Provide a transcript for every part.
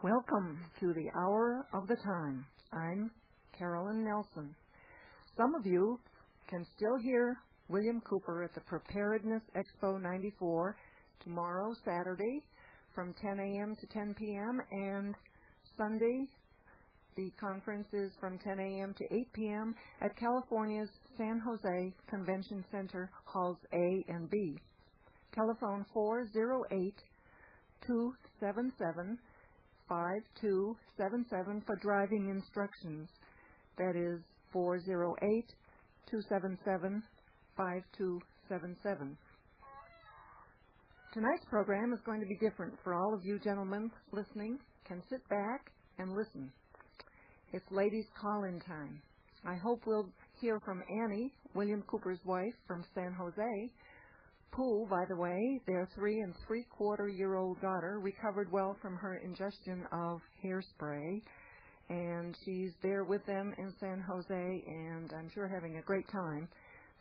Welcome to the Hour of the Time. I'm Carolyn Nelson. Some of you can still hear William Cooper at the Preparedness Expo 94 tomorrow, Saturday, from 10 a.m. to 10 p.m., and Sunday, the conference is from 10 a.m. to 8 p.m. at California's San Jose Convention Center, Halls A and B. Telephone 408-277-5277 for driving instructions. That is 408-277-5277. Tonight's program is going to be different. For all of you gentlemen listening, can sit back and listen. It's ladies' call-in time. I hope we'll hear from Annie, William Cooper's wife, from San Jose. Pooh, by the way, their 3 3/4-year-old daughter, recovered well from her ingestion of hairspray, and she's there with them in San Jose, and I'm sure having a great time.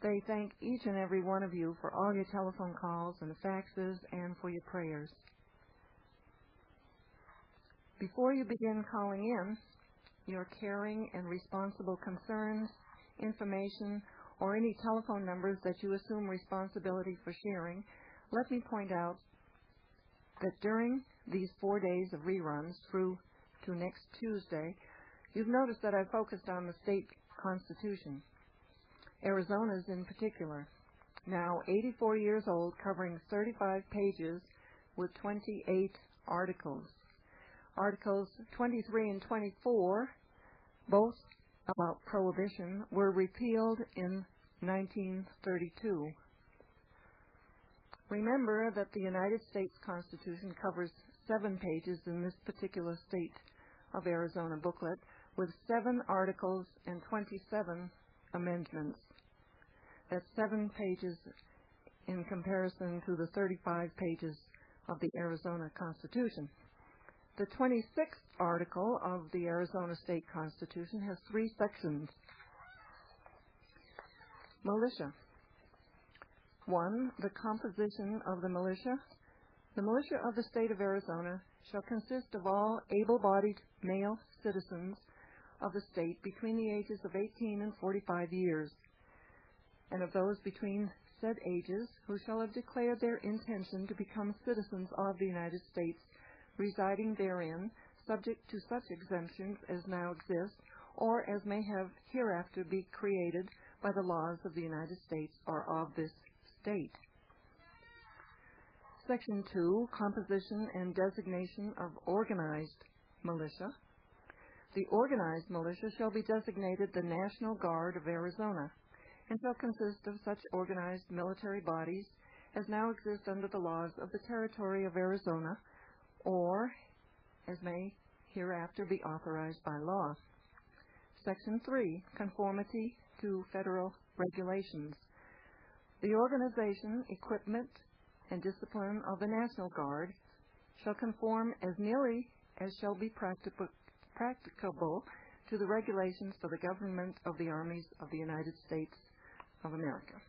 They thank each and every one of you for all your telephone calls and faxes and for your prayers. Before you begin calling in, your caring and responsible concerns, information, or any telephone numbers that you assume responsibility for sharing, let me point out that during these 4 days of reruns through to next Tuesday, you've noticed that I've focused on the state constitution, Arizona's in particular, now 84 years old, covering 35 pages with 28 articles. Articles 23 and 24, both about prohibition, were repealed in 1932. Remember that the United States Constitution covers 7 pages in this particular state of Arizona booklet, with 7 articles and 27 amendments. That's 7 pages in comparison to the 35 pages of the Arizona Constitution. The 26th article of the Arizona State Constitution has 3 sections. Militia. 1. The composition of the militia. The militia of the state of Arizona shall consist of all able-bodied male citizens of the state between the ages of 18 and 45 years, and of those between said ages who shall have declared their intention to become citizens of the United States, residing therein, subject to such exemptions as now exist, or as may have hereafter be created by the laws of the United States or of this state. Section 2, Composition and Designation of Organized Militia. The organized militia shall be designated the National Guard of Arizona, and shall consist of such organized military bodies as now exist under the laws of the Territory of Arizona, or as may hereafter be authorized by law. Section 3, Conformity to Federal Regulations. The organization, equipment, and discipline of the National Guard shall conform as nearly as shall be practicable to the regulations for the government of the armies of the United States of America.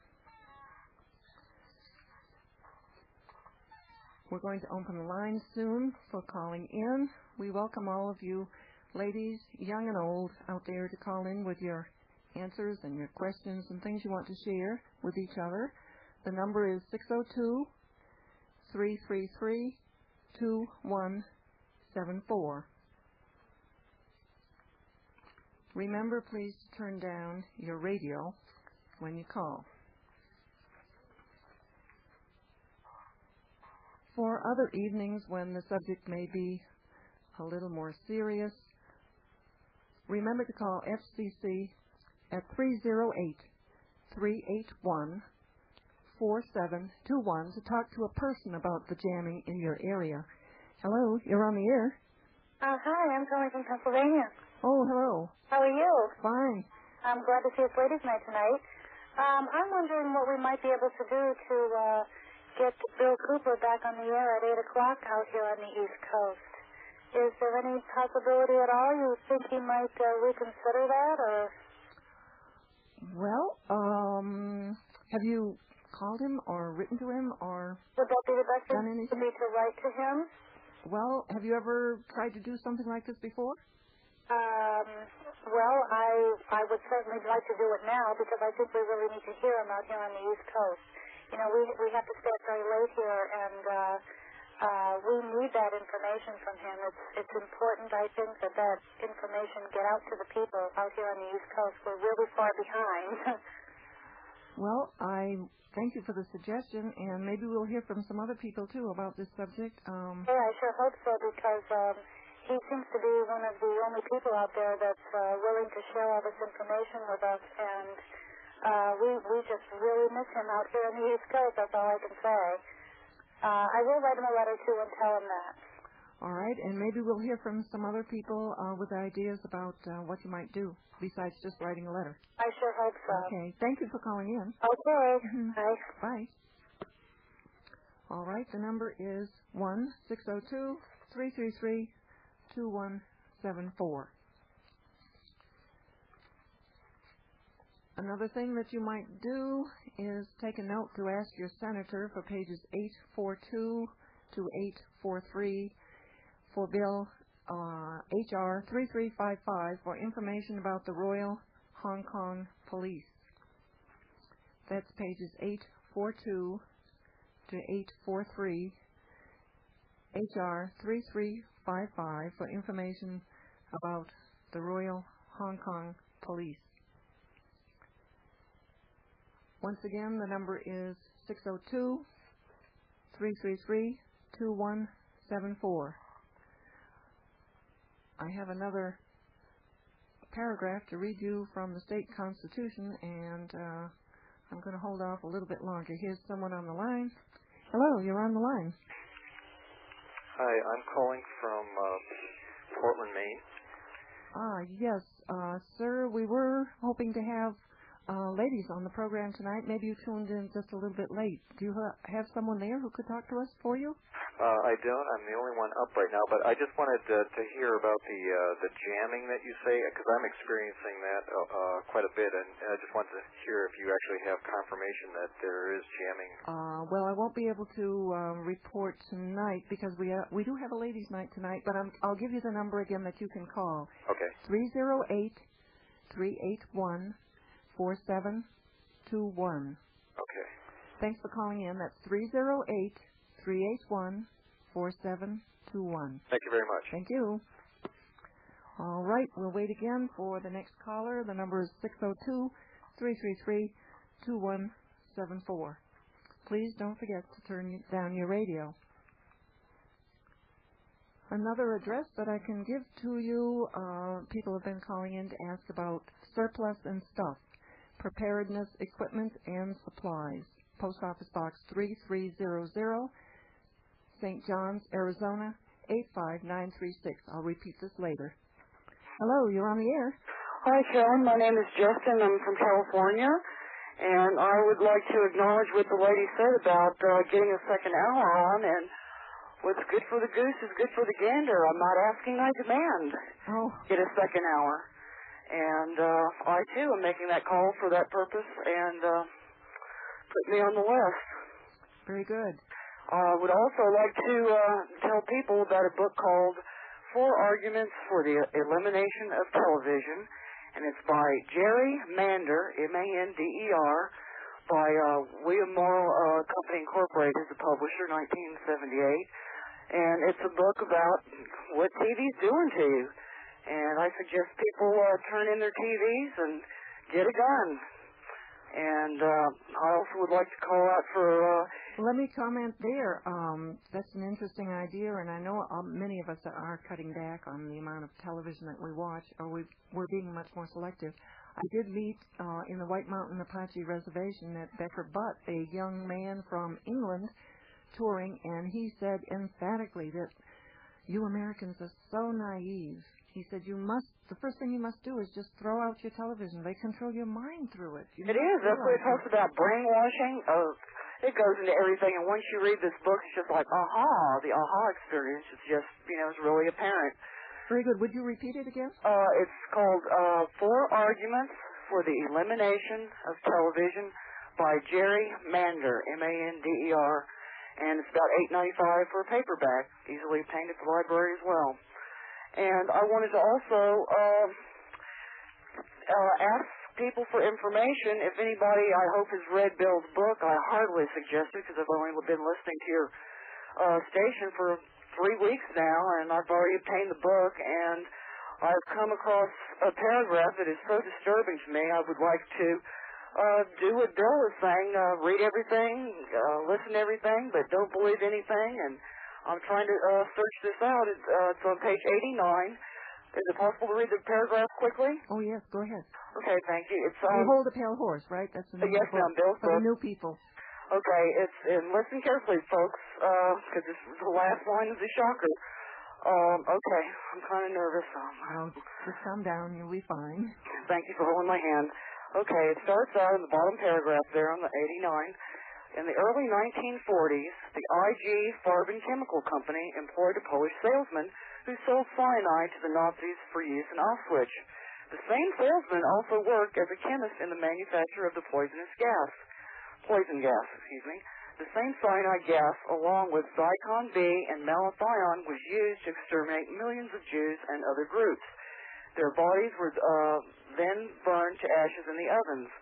We're going to open the lines soon for calling in. We welcome all of you ladies, young and old, out there to call in with your answers and your questions and things you want to share with each other. The number is 602-333-2174. Remember, please, to turn down your radio when you call. For other evenings when the subject may be a little more serious, remember to call FCC at 308-381-4721 to talk to a person about the jamming in your area. Hello, you're on the air. Hi, I'm calling from Pennsylvania. Oh, hello. How are you? Fine. I'm glad to see it's ladies' night tonight. I'm wondering what we might be able to do to get Bill Cooper back on the air at 8 o'clock out here on the East Coast. Is there any possibility at all you think he might reconsider that, or? Well, have you called him or written to him or would that be the best done thing anything? for me to write to him? Well, have you ever tried to do something like this before? Well, I would certainly like to do it now because I think we really need to hear him out here on the East Coast. You know, we have to start very late here, and we need that information from him. It's important, I think, that information get out to the people out here on the East Coast. We're really far behind. Well, I thank you for the suggestion, and maybe we'll hear from some other people, too, about this subject. Yeah, I sure hope so, because he seems to be one of the only people out there that's willing to share all this information with us, and we just really miss him out here on the East Coast. That's all I can say. I will write him a letter, too, and tell him that. All right, and maybe we'll hear from some other people with ideas about what you might do besides just writing a letter. I sure hope so. Okay, thank you for calling in. Okay, bye. Bye. All right, the number is 1-602-333-2174. Another thing that you might do is take a note to ask your senator for pages 842 to 843 for Bill H.R. 3355 for information about the Royal Hong Kong Police. That's pages 842 to 843, H.R. 3355 for information about the Royal Hong Kong Police. Once again, the number is 602-333-2174. I have another paragraph to read you from the state constitution, and I'm going to hold off a little bit longer. Here's someone on the line. Hello, you're on the line. Hi, I'm calling from Portland, Maine. Yes, sir, we were hoping to have ladies on the program tonight. Maybe you tuned in just a little bit late. Do you have someone there who could talk to us for you? I don't. I'm the only one up right now, but I just wanted to hear about the jamming that you say, because I'm experiencing that quite a bit, and I just wanted to hear if you actually have confirmation that there is jamming. Well, I won't be able to report tonight because we do have a ladies' night tonight, but I'll give you the number again that you can call. Okay. 308-381-4721. Okay. Thanks for calling in. That's 308-381-4721. Thank you very much. Thank you. All right, we'll wait again for the next caller. The number is 602-333-2174. Please don't forget to turn down your radio. Another address that I can give to you, people have been calling in to ask about surplus and stuff, preparedness, equipment, and supplies. Post Office Box 3300, St. John's, Arizona, 85936. I'll repeat this later. Hello, you're on the air. Hi, Sharon. My name is Justin. I'm from California, and I would like to acknowledge what the lady said about getting a second hour on, and what's good for the goose is good for the gander. I'm not asking, I demand. Get a second hour. And I, too, am making that call for that purpose, and put me on the list. Very good. I would also like to tell people about a book called 4 Arguments for the Elimination of Television, and it's by Jerry Mander, M-A-N-D-E-R, by William Morrow Company Incorporated, the publisher, 1978. And it's a book about what TV's doing to you. And I suggest people turn in their TVs and get a gun. And I also would like to call out for... Let me comment there. That's an interesting idea, and I know many of us are cutting back on the amount of television that we watch, or we're being much more selective. I did meet in the White Mountain Apache Reservation at Becker Butte a young man from England touring, and he said emphatically that you Americans are so naive. He said the first thing you must do is just throw out your television. They control your mind through it. It is. That's what it talks about, brainwashing. It goes into everything, and once you read this book, it's just like, the experience is just, it's really apparent. Very good. Would you repeat it again? It's called 4 Arguments for the Elimination of Television by Jerry Mander, M-A-N-D-E-R, and it's about $8.95 for a paperback, easily obtained at the library as well. And I wanted to also ask people for information. If anybody, I hope, has read Bill's book, I heartily suggest it, because I've only been listening to your station for 3 weeks now, and I've already obtained the book, and I've come across a paragraph that is so disturbing to me. I would like to do what Bill is saying, read everything, listen to everything, but don't believe anything, and I'm trying to search this out. It's on page 89. Is it possible to read the paragraph quickly? Oh, yes, go ahead. Okay, thank you. It's You hold a pale horse, right? That's the name yes, of the book. ma'am, Bill's For book. the new people. Okay, and listen carefully, folks, because the last line is a shocker. Okay, I'm kind of nervous. Oh, just calm down. You'll be fine. Thank you for holding my hand. Okay, it starts out in the bottom paragraph there on the 89. In the early 1940s, the IG Farben Chemical Company employed a Polish salesman who sold cyanide to the Nazis for use in Auschwitz. The same salesman also worked as a chemist in the manufacture of the poison gas. The same cyanide gas, along with Zyklon B and malathion, was used to exterminate millions of Jews and other groups. Their bodies were then burned to ashes in the ovens.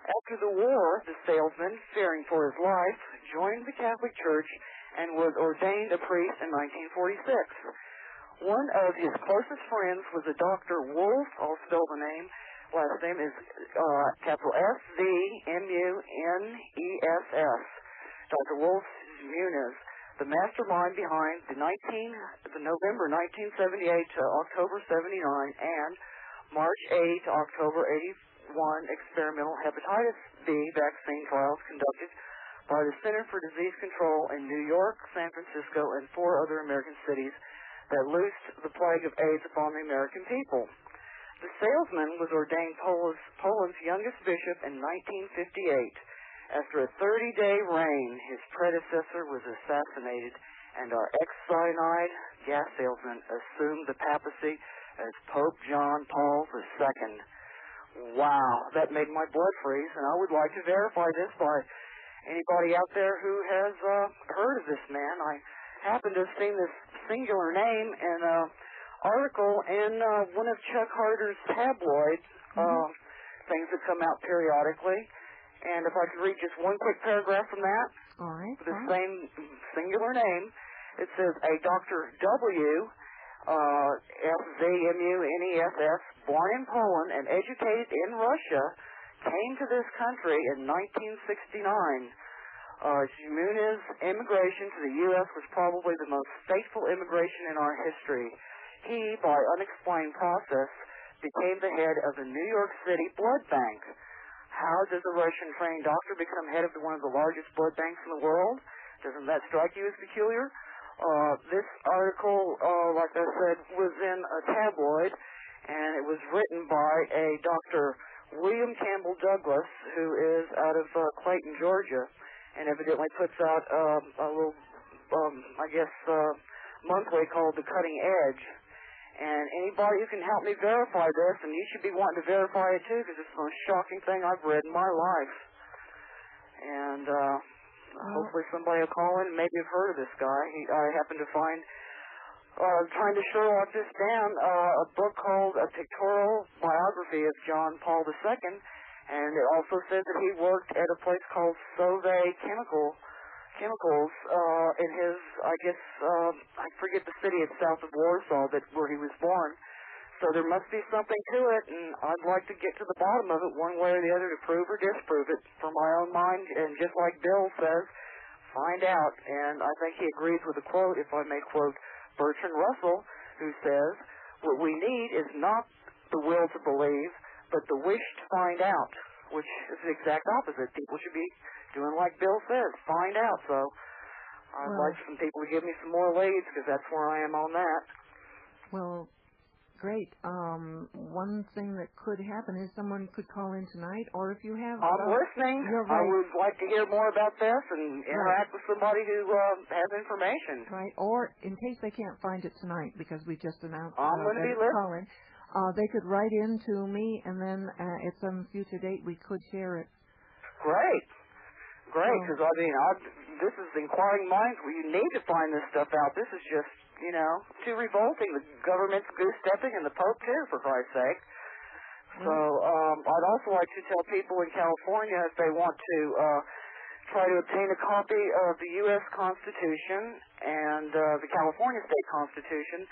After the war, the salesman, fearing for his life, joined the Catholic Church and was ordained a priest in 1946. One of his closest friends was a Dr. Wolf. I'll spell the name. Last name is capital S-V-M-U-N-E-S-S. Dr. Wolf Muniz, the mastermind behind the November 1978 to October 79 and March 8 to October 81 experimental hepatitis B vaccine trials conducted by the Center for Disease Control in New York, San Francisco, and 4 other American cities that loosed the plague of AIDS upon the American people. The salesman was ordained Poland's youngest bishop in 1958. After a 30-day reign, his predecessor was assassinated, and our ex-cyanide gas salesman assumed the papacy as Pope John Paul II. Wow, that made my blood freeze, and I would like to verify this by anybody out there who has heard of this man. I happen to have seen this singular name in an article in one of Chuck Harder's tabloids, things that come out periodically. And if I could read just one quick paragraph from that, all right, with the same singular name, it says, a Dr. W. S-Z-M-U-N-E-S-S, born in Poland and educated in Russia, came to this country in 1969. Muniz immigration to the U.S. was probably the most fateful immigration in our history. He, by unexplained process, became the head of the New York City Blood Bank. How does a Russian-trained doctor become head of one of the largest blood banks in the world? Doesn't that strike you as peculiar? This article, like I said, was in a tabloid, and it was written by a Dr. William Campbell Douglas, who is out of Clayton, Georgia, and evidently puts out a little, monthly called The Cutting Edge. And anybody who can help me verify this, and you should be wanting to verify it too, because it's the most shocking thing I've read in my life. And hopefully somebody will call in and maybe have heard of this guy. I happened to find, trying to Sherlock this down, a book called A Pictorial Biography of John Paul II, and it also says that he worked at a place called Seige Chemicals in his, I forget the city, it's south of Warsaw, where he was born. So there must be something to it, and I'd like to get to the bottom of it one way or the other to prove or disprove it for my own mind. And just like Bill says, find out. And I think he agrees with the quote, if I may quote Bertrand Russell, who says, what we need is not the will to believe, but the wish to find out, which is the exact opposite. People should be doing like Bill says, find out. So I'd like some people to give me some more leads, because that's where I am on that. Well, great. One thing that could happen is someone could call in tonight, or if you have... I'm listening. You're right. I would like to hear more about this and interact with somebody who has information. Right, or in case they can't find it tonight, because we just announced I'm going to be listening. They could write in to me, and then at some future date we could share it. Great, because this is inquiring minds where you need to find this stuff out. This is just, too revolting. The government's goose-stepping, and the Pope, too, for Christ's sake. So I'd also like to tell people in California, if they want to try to obtain a copy of the U.S. Constitution and the California State Constitution,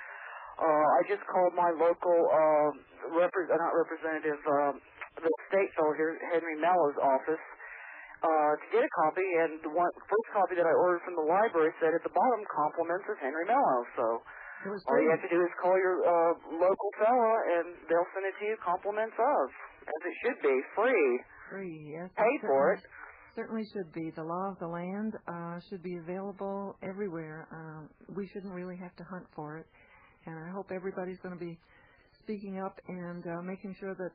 I just called my local, not representative, the state fellow here, Henry Mellow's office, to get a copy, and the first copy that I ordered from the library said at the bottom, compliments of Henry Mellow. So all you have to do is call your local fella, and they'll send it to you, compliments of, as it should be, free. Free, yes. Pay for it. Certainly should be. The law of the land should be available everywhere. We shouldn't really have to hunt for it, and I hope everybody's going to be speaking up and making sure that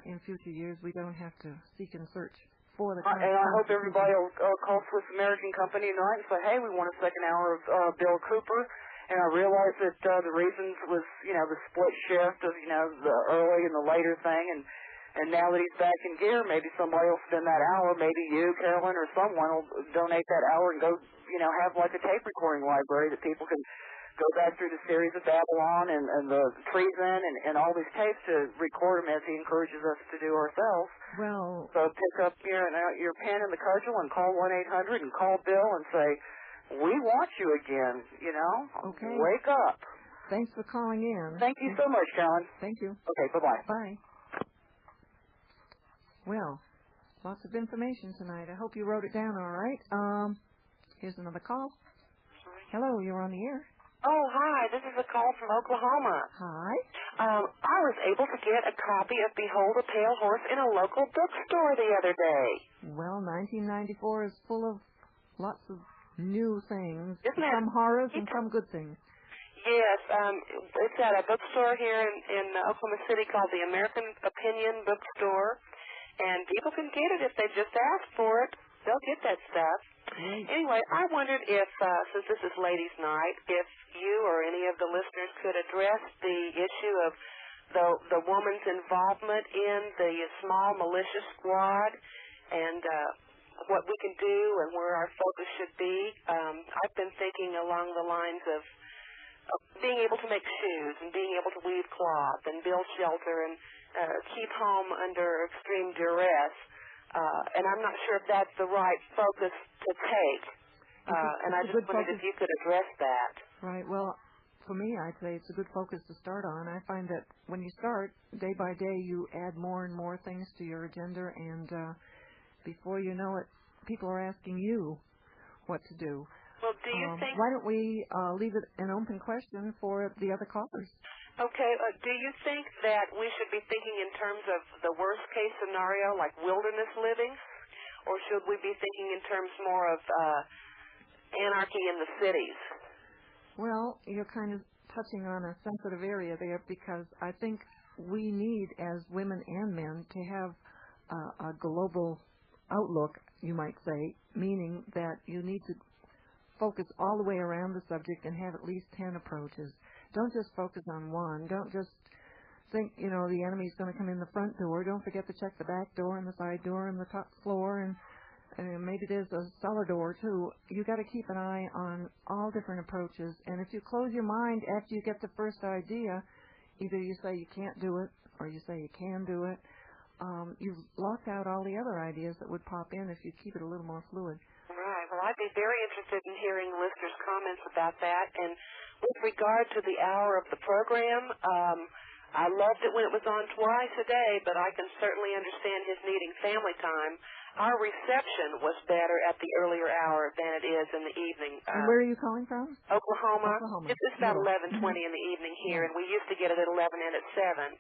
in future years we don't have to seek and search. And I hope everybody will call Swiss American Company tonight and say, hey, we want a second hour of Bill Cooper. And I realize that the reasons was, the split shift of, the early and the later thing. And now that he's back in gear, maybe somebody will spend that hour, maybe you, Carolyn, or someone will donate that hour and go, have like a tape recording library that people can go back through the series of Babylon and the treason and all these tapes to record them as he encourages us to do ourselves. Well, so pick up your pen and the cudgel and call 1-800 and call Bill and say, we want you again, Okay. Wake up. Thanks for calling in. Thank you so much, Carolyn. Thank you. Okay, bye-bye. Bye. Well, lots of information tonight. I hope you wrote it down all right. Here's another call. Hello, you're on the air. Oh, hi. This is a call from Oklahoma. Hi. I was able to get a copy of Behold a Pale Horse in a local bookstore the other day. Well, 1994 is full of lots of new things. Isn't it? Some horrors and some good things. Yes. It's at a bookstore here in Oklahoma City called the American Opinion Bookstore. And people can get it if they just ask for it. They'll get that stuff. Great. Anyway, I wondered if, since this is Ladies' Night, if you or any of the listeners could address the issue of the woman's involvement in the small militia squad and what we can do and where our focus should be. I've been thinking along the lines of being able to make shoes and being able to weave cloth and build shelter and keep home under extreme duress. And I'm not sure if that's the right focus to take. And I just wondered if you could address that. Right. Well, for me, I'd say it's a good focus to start on. I find that when you start, day by day, you add more and more things to your agenda, and before you know it, people are asking you what to do. Well, do you think... Why don't we leave it an open question for the other callers? Okay. Do you think that we should be thinking in terms of the worst-case scenario, like wilderness living, or should we be thinking in terms more of anarchy in the cities? Well, you're kind of touching on a sensitive area there, because I think we need, as women and men, to have a global outlook, you might say, meaning that you need to focus all the way around the subject and have at least 10 approaches. Don't just focus on one. Don't just think, the enemy's going to come in the front door. Don't forget to check the back door and the side door and the top floor, and maybe there's a cellar door too. You got to keep an eye on all different approaches. And if you close your mind after you get the first idea, either you say you can't do it or you say you can do it, you've locked out all the other ideas that would pop in if you keep it a little more fluid. Right. Well, I'd be very interested in hearing listeners' comments about that. And with regard to the hour of the program, I loved it when it was on twice a day, but I can certainly understand his needing family time. Our reception was better at the earlier hour than it is in the evening. And where are you calling from? Oklahoma. It's about 11:20 in the evening here, and we used to get it at 11 and at 7.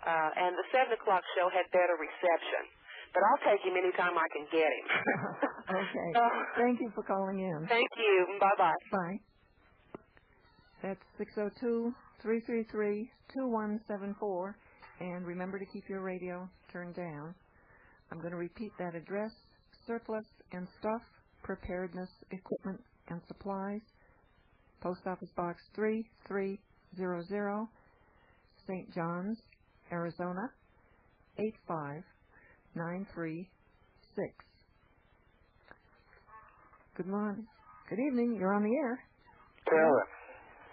And the 7 o'clock show had better reception. But I'll take him anytime I can get him. Okay. Thank you for calling in. Thank you. Bye-bye. Bye. That's 602-333-2174. And remember to keep your radio turned down. I'm going to repeat that address: surplus and stuff, preparedness, equipment, and supplies. Post Office Box 3300, St. John's, Arizona, 85936. Good morning. Good evening. You're on the air. Carolyn,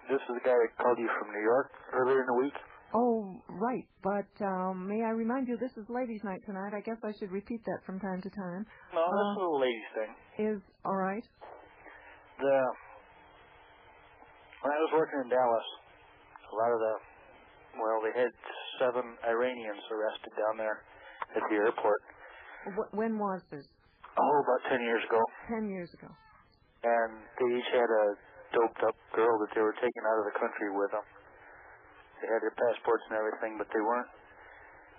this is the guy that called you from New York earlier in the week. Oh, right. But may I remind you, this is Ladies' Night tonight. I guess I should repeat that from time to time. No, this is a ladies' thing. Is all right. When I was working in Dallas, a lot of they had 7 Iranians arrested down there at the airport. When was this? Oh, about 10 years ago. 10 years ago. And they each had a doped-up girl that they were taking out of the country with them. They had their passports and everything, but they weren't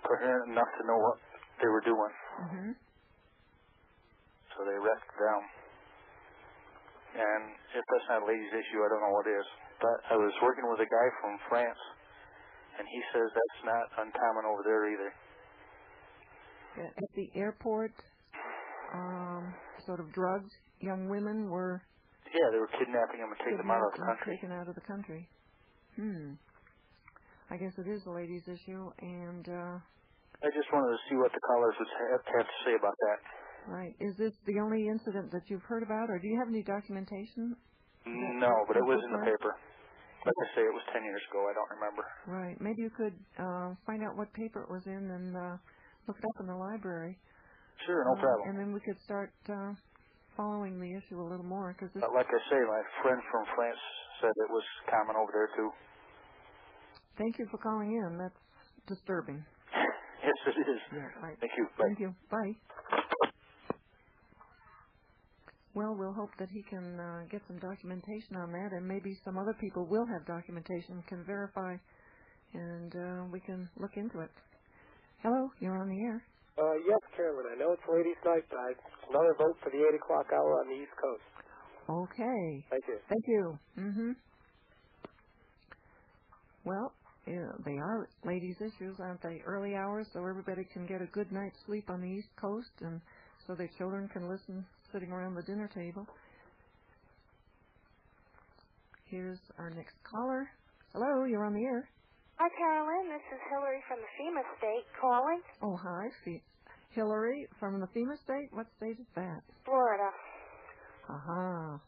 coherent enough to know what they were doing. Mm-hmm. So they arrested them. And if that's not a ladies' issue, I don't know what is. But I was working with a guy from France, and he says that's not uncommon over there either. Yeah, at the airport, sort of drugged young women were... Yeah, they were kidnapping them and taking them out of the country. Taken out of the country. I guess it is a ladies' issue, and... I just wanted to see what the callers would have to say about that. Right. Is this the only incident that you've heard about, or do you have any documentation? No, but it was in the paper. Like I say, it was 10 years ago. I don't remember. Right. Maybe you could find out what paper it was in and look it up in the library. Sure, no problem. And then we could start following the issue a little more. Cause like I say, my friend from France said it was common over there, too. Thank you for calling in. That's disturbing. Yes, it is. Yeah, right. Thank you. Bye. Thank you. Bye. Well, we'll hope that he can get some documentation on that, and maybe some other people will have documentation, can verify, and we can look into it. Hello, you're on the air. Yes, Carolyn, I know it's Ladies' Night, but another vote for the 8 o'clock hour on the East Coast. Okay. Thank you. Thank you. Well, yeah, they are ladies' issues, aren't they? Early hours, so everybody can get a good night's sleep on the East Coast, and so their children can listen sitting around the dinner table. Here's our next caller. Hello, you're on the air. Hi, Carolyn. This is Hillary from the FEMA state calling. Oh, hi. Hillary from the FEMA state? What state is that? Florida. Aha.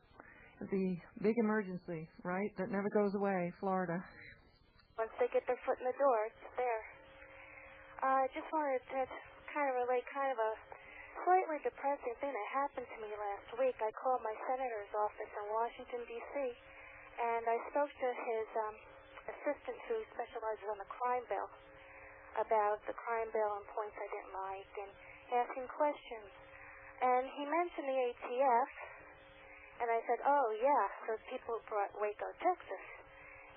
The big emergency, right? That never goes away, Florida. Once they get their foot in the door, it's there. I just wanted to kind of relate kind of a slightly depressing thing that happened to me last week. I called my senator's office in Washington, D.C., and I spoke to his assistant who specializes on the crime bill about the crime bill and points I didn't like and asking questions. And he mentioned the ATF, and I said, oh, yeah, those people who brought Waco, Texas.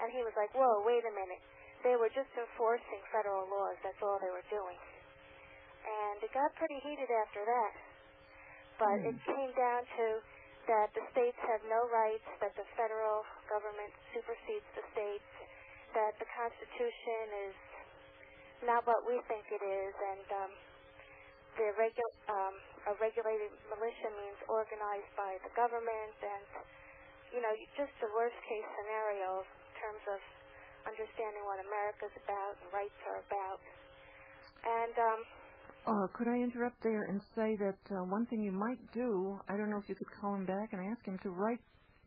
And he was like, whoa, wait a minute. They were just enforcing federal laws. That's all they were doing. And it got pretty heated after that. But it came down to that the states have no rights, that the federal government supersedes the states, that the Constitution is not what we think it is, and a regulated militia means organized by the government, and, you know, just the worst-case scenario in terms of understanding what America's about and rights are about. And could I interrupt there and say that one thing you might do, I don't know if you could call him back and ask him to write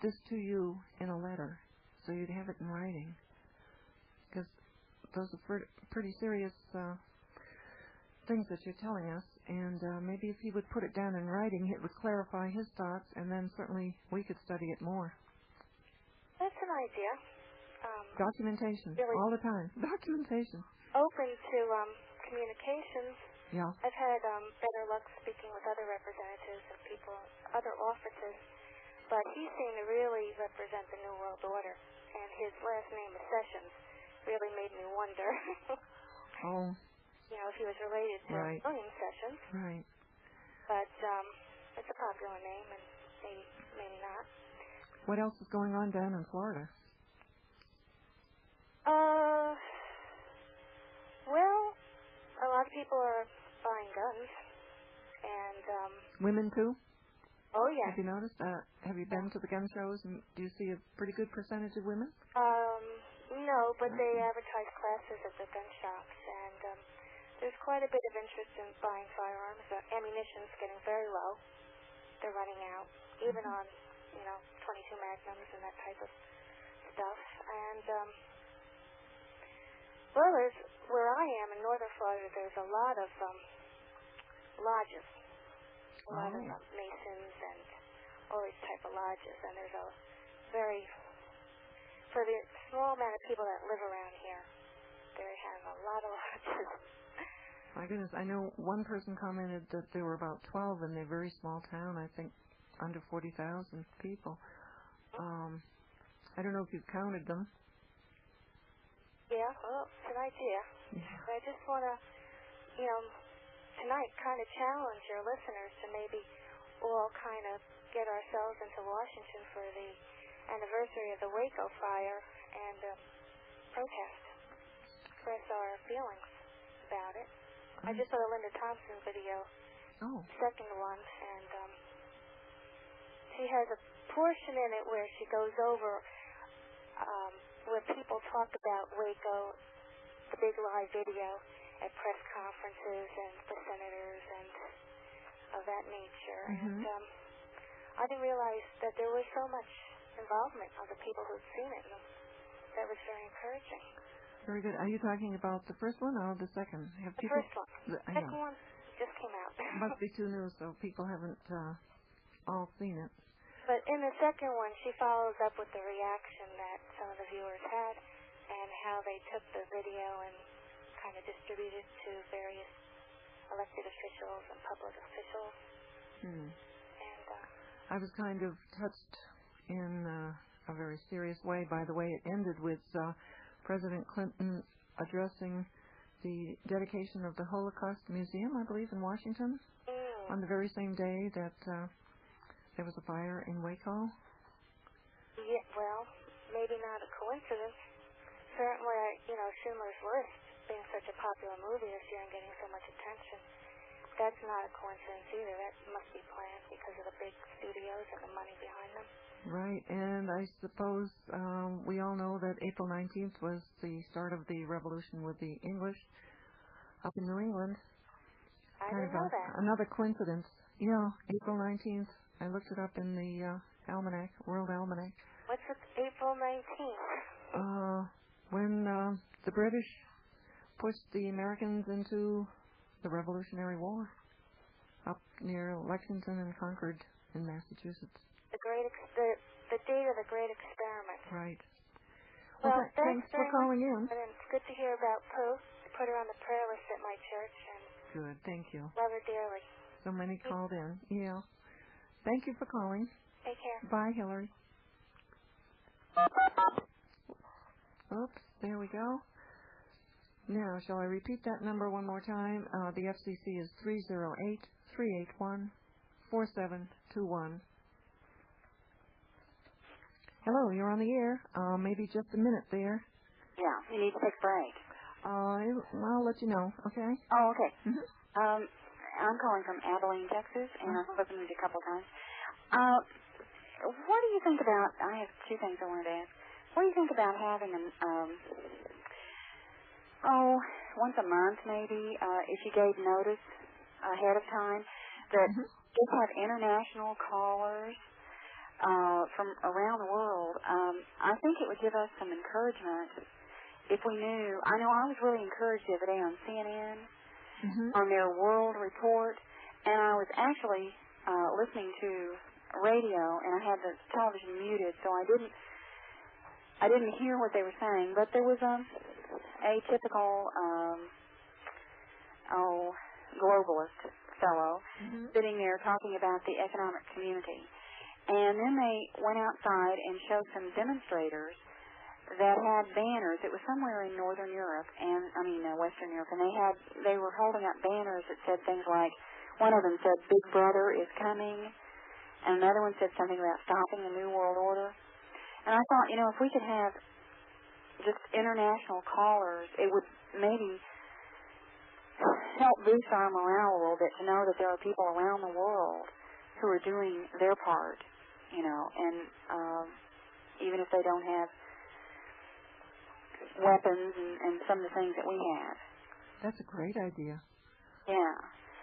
this to you in a letter so you'd have it in writing. Because those are pretty serious things that you're telling us, and maybe if he would put it down in writing, it would clarify his thoughts, and then certainly we could study it more. That's an idea. Documentation, really all the time. Documentation. open to communications. Yeah. I've had better luck speaking with other representatives and people, other officers, but he seemed to really represent the New World Order, and his last name is Sessions really made me wonder, Oh. you know, if he was related to Right. William Sessions. Right. But it's a popular name, and maybe not. What else is going on down in Florida? Well, a lot of people are buying guns, and Women too? oh yeah. Have you noticed? Have you been to the gun shows, and do you see a pretty good percentage of women? No, but they advertise classes at the gun shops, and there's quite a bit of interest in buying firearms. Ammunition's getting very low. They're running out, even on, 22 Magnums and that type of stuff. And, well, where I am in northern Florida, there's a lot of lodges, a lot of masons and all these type of lodges, and there's a very, for the small amount of people that live around here, they have a lot of lodges. My goodness, I know one person commented that there were about 12 in a very small town, I think under 40,000 people. I don't know if you've counted them. Yeah, well, it's an idea. Yeah. I just want to, tonight kind of challenge your listeners to maybe all kind of get ourselves into Washington for the anniversary of the Waco fire and protest, express our feelings about it. I just saw the Linda Thompson video, second one, and she has a portion in it where she goes over where people talk about Waco, the big live video at press conferences and for senators and of that nature. And I didn't realize that there was so much involvement of the people who'd seen it, and that was very encouraging. Very good. Are you talking about the first one or the second? The first one. The second one just came out. Must be too new, so people haven't all seen it. But in the second one, she follows up with the reaction that some of the viewers had and how they took the video and kind of distributed it to various elected officials and public officials. And I was kind of touched in a very serious way by the way it ended with President Clinton addressing the dedication of the Holocaust Museum, I believe, in Washington, on the very same day that there was a fire in Waco. Yeah, well, maybe not a coincidence. Certainly, Schindler's List being such a popular movie this year and getting so much attention, that's not a coincidence either. That must be planned because of the big studios and the money behind them. Right, and I suppose we all know that April 19th was the start of the revolution with the English up in New England. I didn't know that. Another coincidence. Yeah, April 19th. I looked it up in the almanac, World Almanac. What's April 19th? When the British pushed the Americans into the Revolutionary War up near Lexington and Concord in Massachusetts. The date of the Great Experiment. Right. Well, thanks for calling in. And it's good to hear about Pooh. Put her on the prayer list at my church. And good, thank you. Love her dearly. So many called in. Yeah. Thank you for calling. Take care. Bye, Hillary. Oops, there we go. Now, shall I repeat that number one more time? The FCC is 308-381-4721. Hello, you're on the air. Maybe just a minute there. Yeah, you need to take a break. I'll let you know, okay? Oh, okay. I'm calling from Abilene, Texas, and I've spoken with you a couple of times. What do you think about, I have two things I wanted to ask. What do you think about having once a month maybe, if you gave notice ahead of time, that just have international callers from around the world? I think it would give us some encouragement if we knew. I know I was really encouraged the other day on CNN on their world report, and I was actually listening to radio, and I had the television muted, so I didn't I didn't hear what they were saying, but there was a typical globalist fellow sitting there talking about the economic community. And then they went outside and showed some demonstrators that had banners. It was somewhere in Northern Europe, Western Europe, and they were holding up banners that said things like, one of them said, "Big Brother is coming," and another one said something about stopping the New World Order. And I thought, if we could have just international callers, it would maybe help boost our morale a little bit to know that there are people around the world who are doing their part, and even if they don't have weapons and some of the things that we have. That's a great idea. Yeah.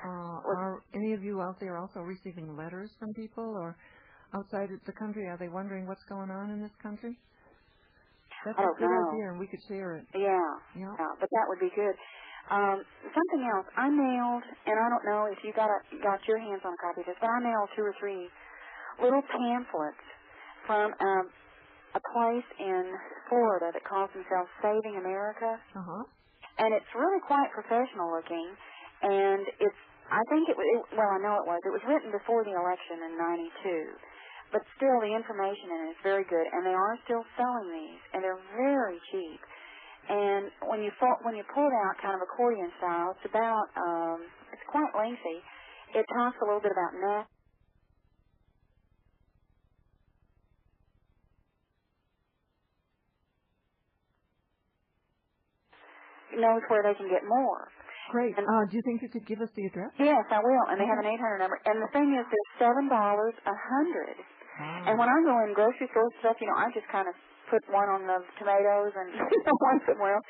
Are any of you out there also receiving letters from people, or outside the country? Are they wondering what's going on in this country? That's a good idea, and we could share it. Yeah, but that would be good. Something else, I mailed, and I don't know if you got your hands on a copy of this, but I mailed 2 or 3 little pamphlets from a place in Florida that calls themselves Saving America. And it's really quite professional looking, and I know it was written before the election in 92, but still the information in it is very good, and they are still selling these, and they're very cheap. And when you pull it out kind of accordion style, it's quite lengthy. It talks a little bit about math. Knows where they can get more. Great. Do you think you could give us the address? Yes, I will. And they have an 800 number. And the thing is, they're $7 a hundred. And when I go in grocery stores and stuff, I just kind of put one on the tomatoes and one somewhere else,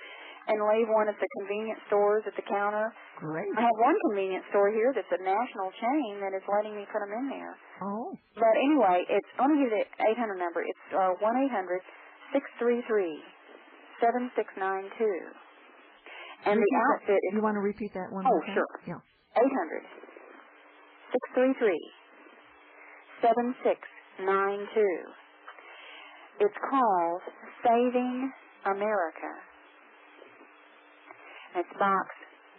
and leave one at the convenience stores at the counter. Great. I have one convenience store here that's a national chain that is letting me put them in there. Oh. But anyway, let me give you the 800 number. It's 1-800-633-7692. And the outfit is... You want to repeat that one? Oh, sure. Yeah. 800-633-7692. It's called Saving America. It's box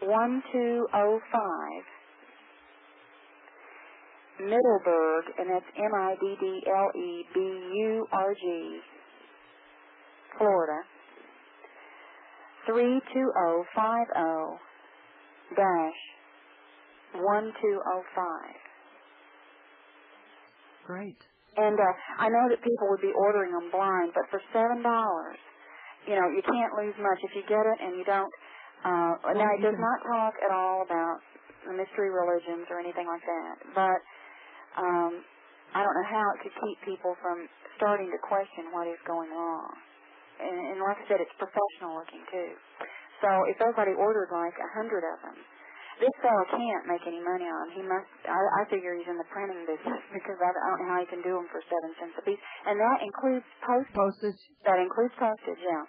1205, Middleburg, and that's Middleburg, Florida, 32050-1205. Great. And I know that people would be ordering them blind, but for $7, you can't lose much if you get it and you don't. Now, it does not talk at all about the mystery religions or anything like that, but I don't know how it could keep people from starting to question what is going wrong. And like I said, it's professional looking, too. So if everybody ordered like 100 of them, this fellow can't make any money on them. He must, I figure he's in the printing business because I don't know how he can do them for 7 cents a piece. And that includes postage. That includes postage, yeah.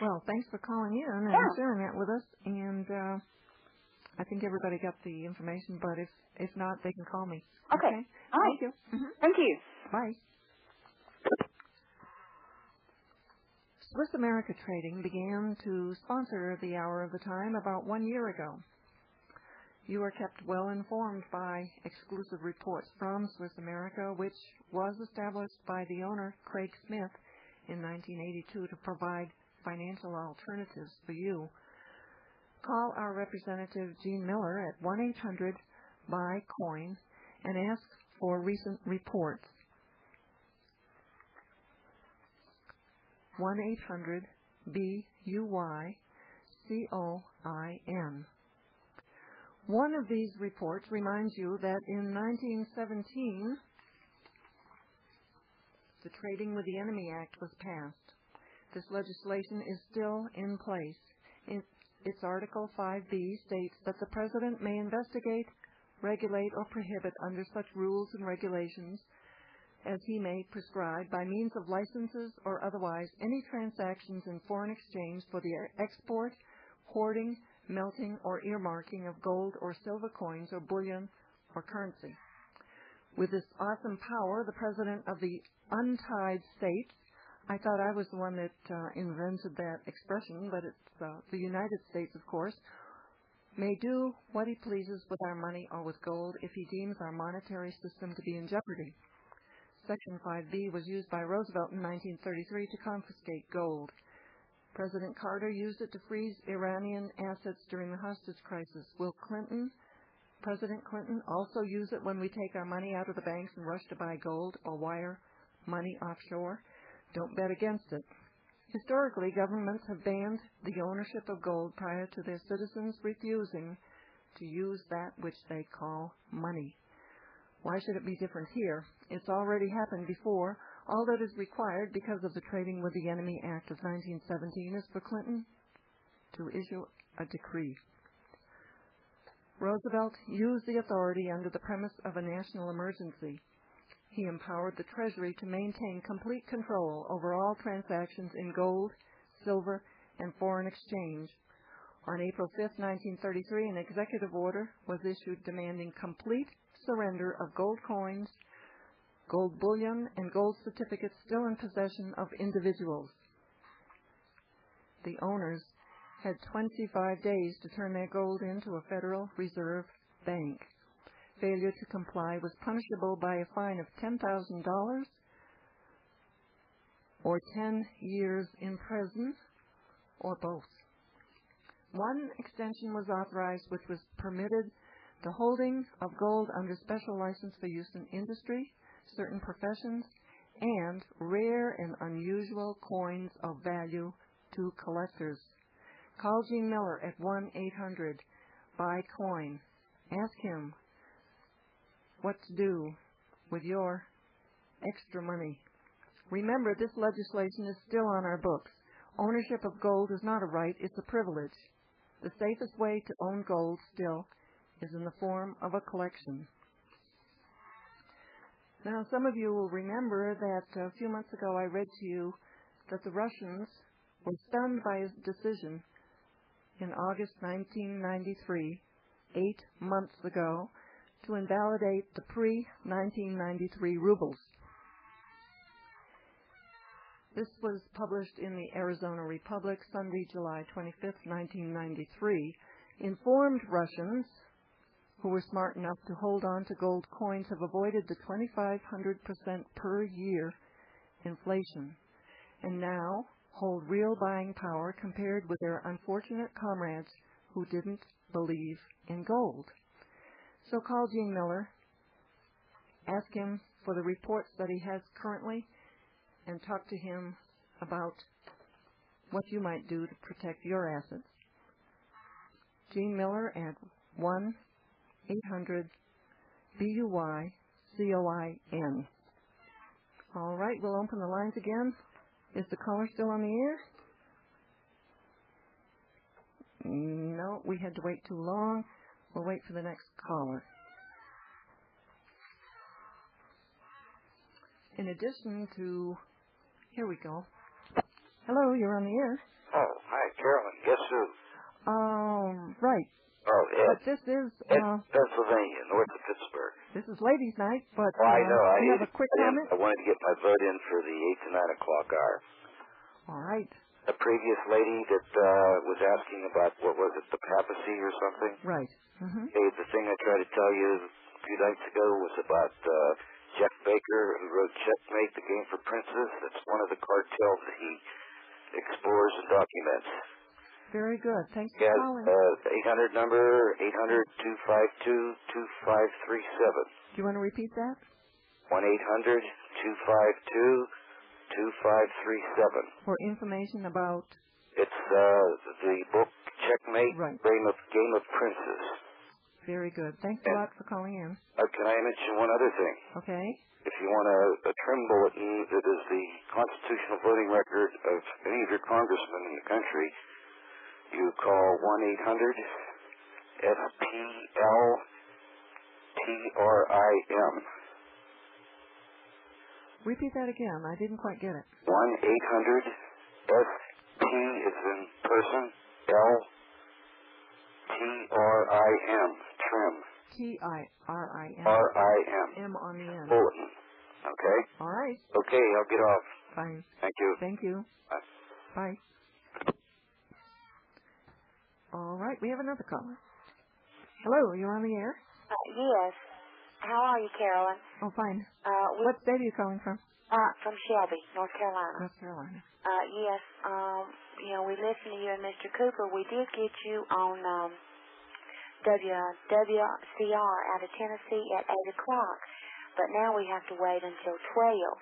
Well, thanks for calling in and sharing that with us. And I think everybody got the information, but if not, they can call me. Okay. All right. Thank you. Thank you. Bye. Swiss America Trading began to sponsor the Hour of the Time about 1 year ago. You are kept well informed by exclusive reports from Swiss America, which was established by the owner, Craig Smith, in 1982 to provide financial alternatives for you. Call our representative, Jean Miller, at 1-800-BUY-COIN and ask for recent reports. 1-800-BUY-COIN. One of these reports reminds you that in 1917, the Trading with the Enemy Act was passed. This legislation is still in place. Its Article 5B states that the President may investigate, regulate, or prohibit under such rules and regulations as he may prescribe by means of licenses or otherwise any transactions in foreign exchange for the export, hoarding, melting, or earmarking of gold or silver coins or bullion or currency. With this awesome power, the President of the Untied States I thought I was the one that invented that expression, but it's the United States, of course, may do what he pleases with our money or with gold if he deems our monetary system to be in jeopardy. Section 5B was used by Roosevelt in 1933 to confiscate gold. President Carter used it to freeze Iranian assets during the hostage crisis. Will President Clinton, also use it when we take our money out of the banks and rush to buy gold or wire money offshore? Don't bet against it. Historically, governments have banned the ownership of gold prior to their citizens refusing to use that which they call money. Why should it be different here? It's already happened before. All that is required because of the Trading with the Enemy Act of 1917 is for Clinton to issue a decree. Roosevelt used the authority under the premise of a national emergency. He empowered the Treasury to maintain complete control over all transactions in gold, silver, and foreign exchange. On April 5, 1933, an executive order was issued demanding complete surrender of gold coins, gold bullion, and gold certificates still in possession of individuals. The owners had 25 days to turn their gold into a Federal Reserve Bank. Failure to comply was punishable by a fine of $10,000 or 10 years in prison, or both. One extension was authorized which was permitted the holding of gold under special license for use in industry, certain professions, and rare and unusual coins of value to collectors. Call Gene Miller at 1-800-BUY-COIN. Ask him what to do with your extra money. Remember, this legislation is still on our books. Ownership of gold is not a right, it's a privilege. The safest way to own gold still is in the form of a collection. Now, some of you will remember that a few months ago I read to you that the Russians were stunned by a decision in August 1993, 8 months ago, to invalidate the pre-1993 rubles. This was published in the Arizona Republic, Sunday, July 25, 1993. Informed Russians who were smart enough to hold on to gold coins have avoided the 2,500% per year inflation, and now hold real buying power compared with their unfortunate comrades who didn't believe in gold. So call Gene Miller, ask him for the reports that he has currently, and talk to him about what you might do to protect your assets. Gene Miller at 1-800-BUY-COIN. All right, we'll open the lines again. Is the caller still on the air? No, we had to wait too long. We'll wait for the next caller. In addition to... Here we go. Hello, you're on the air. Oh, hi, Carolyn. Guess who? Right. Oh, Ed. But this is... Pennsylvania, north of Pittsburgh. This is ladies' night, but I know. you have a quick comment? I wanted to get my vote in for the 8 to 9 o'clock hour. All right. The previous lady that was asking about, what was it, the papacy or something? Right. Mm-hmm. Hey, the thing I tried to tell you a few nights ago was about Jeff Baker, who wrote Checkmate, the Game for Princes. That's one of the cartels that he explores and documents. Very good. Thanks for calling. 800 number, 800-252-2537. Do you want to repeat that? 1-800-252-2537. For information about? It's the book Checkmate, right. Game of Princes. Very good. Thanks a lot for calling in. Can I mention one other thing? Okay. If you want a trim bulletin that is the constitutional voting record of any of your congressmen in the country, you call 1-800-SPLTRIM. Repeat that again. I didn't quite get it. 1-800-SP is in person, LTRIM, trim. TIRIM. RIM. M on the end. Bulletin. Okay? All right. Okay, I'll get off. Fine. Thank you. Thank you. Bye. Bye. All right, we have another caller. Hello, you're on the air? Yes. How are you, Carolyn? Oh, fine. What state are you calling from? From Shelby, North Carolina. North Carolina. Yes. We listened to you and Mr. Cooper. We did get you on WCR out of Tennessee at 8 o'clock, but now we have to wait until 12.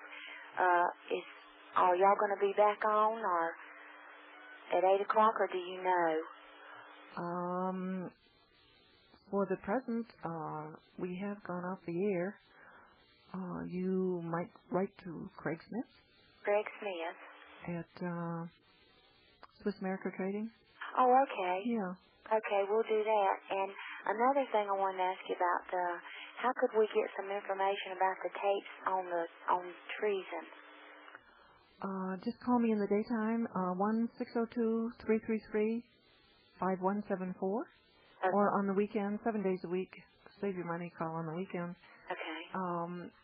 Are y'all going to be back on or at 8 o'clock, or do you know? For the present, we have gone off the air. You might write to Craig Smith. Craig Smith. At Swiss America Trading. Oh, okay. Yeah. Okay, we'll do that. And another thing I wanted to ask you about, how could we get some information about the tapes on treason? Just call me in the daytime, 1-602-333-5174. Okay. Or on the weekend, 7 days a week. Save your money, call on the weekend. Okay.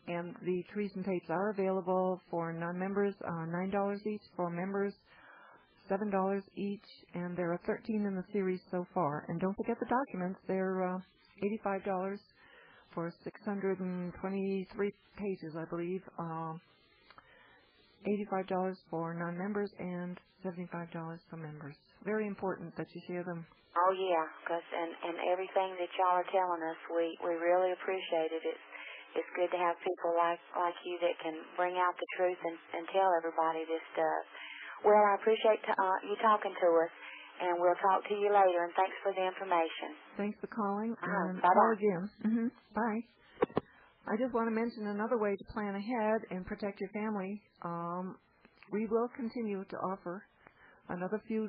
And the treason tapes are available for non-members, $9 each. For members, $7 each. And there are 13 in the series so far. And don't forget the documents. They're $85 for 623 pages, I believe. $85 for non-members and $75 for members. Very important that you share them. Oh, yeah, and everything that y'all are telling us, we really appreciate it. It's good to have people like you that can bring out the truth and tell everybody this stuff. Well, I appreciate you talking to us, and we'll talk to you later, and thanks for the information. Thanks for calling, and bye-bye. call again. Bye. I just want to mention another way to plan ahead and protect your family. We will continue to offer another few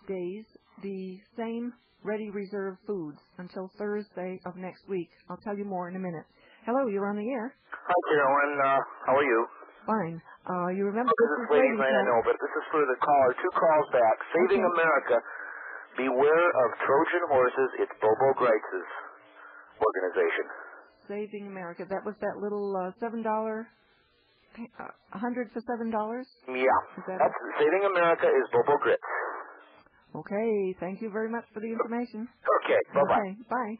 days the same ready reserve foods until Thursday of next week. I'll tell you more in a minute. Hello, you're on the air. Hi, Carolyn. How are you? Fine. You remember this is Ladies Night, I know, but this is for the caller. 2 calls back. Saving America. Beware of Trojan horses. It's Bobo Greitz's organization. Saving America. That was that little $7, 100 for $7? Yeah. That's Saving America is Bobo Gritz. Okay, thank you very much for the information. Okay, bye-bye. Okay, bye.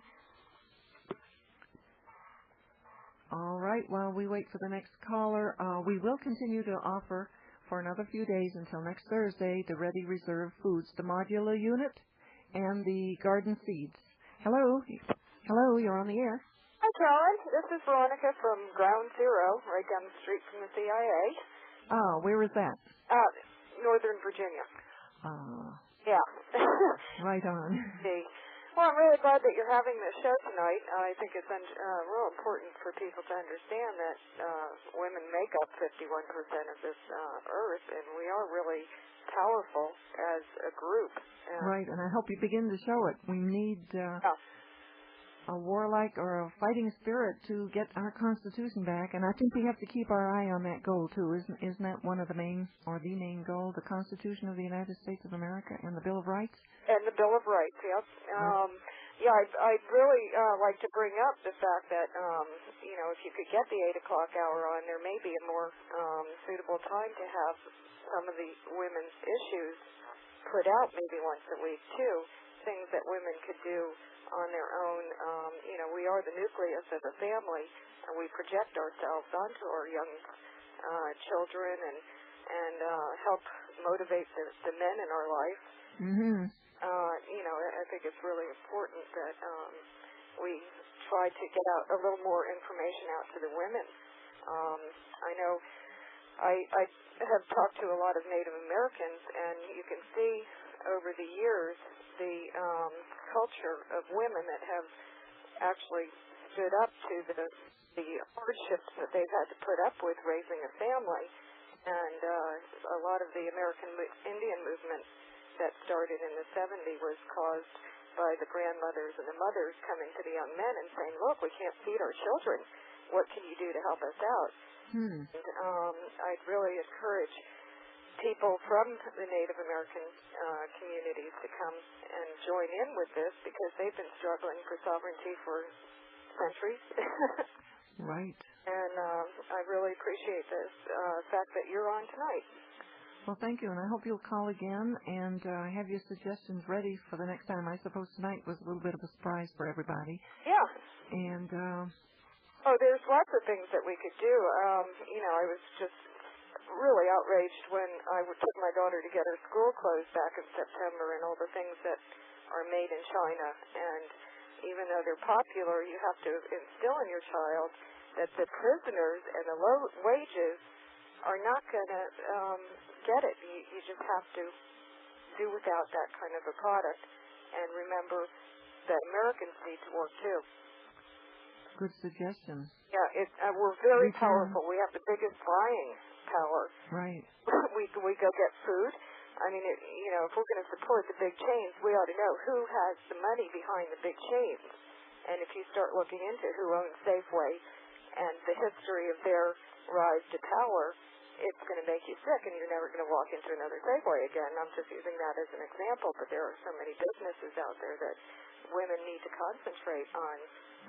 All right, while we wait for the next caller, we will continue to offer for another few days until next Thursday the Ready Reserve Foods, the modular unit, and the garden seeds. Hello? Hello, you're on the air. Hi, Carolyn. This is Veronica from Ground Zero, right down the street from the CIA. Where is that? Northern Virginia. Yeah. Right on. See. Well, I'm really glad that you're having this show tonight. I think it's real important for people to understand that women make up 51% of this earth, and we are really powerful as a group. Right, and I hope you begin to show it. We need a warlike or a fighting spirit to get our Constitution back, and I think we have to keep our eye on that goal, too. Isn't that one of the main, or the main goal, the Constitution of the United States of America and the Bill of Rights? And the Bill of Rights, yep. I'd really like to bring up the fact that, if you could get the 8 o'clock hour on, there may be a more suitable time to have some of the women's issues put out maybe once a week, too, things that women could do on their own. We are the nucleus of the family, and we project ourselves onto our young children and help motivate the men in our life. Mm-hmm. I think it's really important that we try to get out a little more information out to the women. I know I have talked to a lot of Native Americans, and you can see over the years the culture of women that have actually stood up to the hardships that they've had to put up with raising a family. And a lot of the American Indian movement that started in the 70s was caused by the grandmothers and the mothers coming to the young men and saying, look, we can't feed our children. What can you do to help us out? And, I'd really encourage people from the Native American communities to come and join in with this, because they've been struggling for sovereignty for centuries. Right. And I really appreciate this fact that you're on tonight. Well, thank you, and I hope you'll call again and have your suggestions ready for the next time. I suppose tonight was a little bit of a surprise for everybody. Yeah. And there's lots of things that we could do. I was just really outraged when I took my daughter to get her school closed back in September, and all the things that are made in China. And even though they're popular, you have to instill in your child that the prisoners and the low wages are not going to get it. You just have to do without that kind of a product. And remember that Americans need to work too. Good suggestion. Yeah, we're very powerful. We have the biggest buying power. Right. We go get food. I mean, if we're going to support the big chains, we ought to know who has the money behind the big chains. And if you start looking into who owns Safeway and the history of their rise to power, it's going to make you sick, and you're never going to walk into another Safeway again. I'm just using that as an example, but there are so many businesses out there that women need to concentrate on.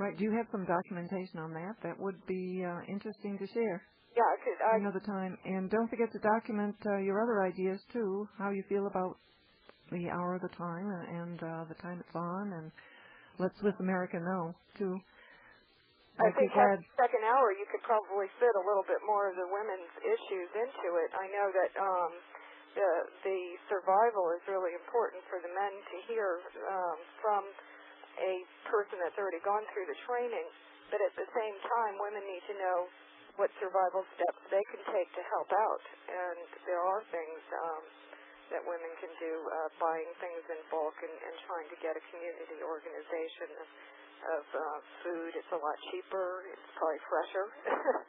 Right. Do you have some documentation on that? That would be interesting to share. Yeah, another time. And don't forget to document your other ideas, too, how you feel about the hour of the time and the time it's on, and let Swiss America know, too. I think that second hour you could probably fit a little bit more of the women's issues into it. I know that the survival is really important for the men to hear from a person that's already gone through the training, but at the same time, women need to know what survival steps they can take to help out. And there are things that women can do, buying things in bulk and trying to get a community organization of food. It's a lot cheaper. It's probably fresher.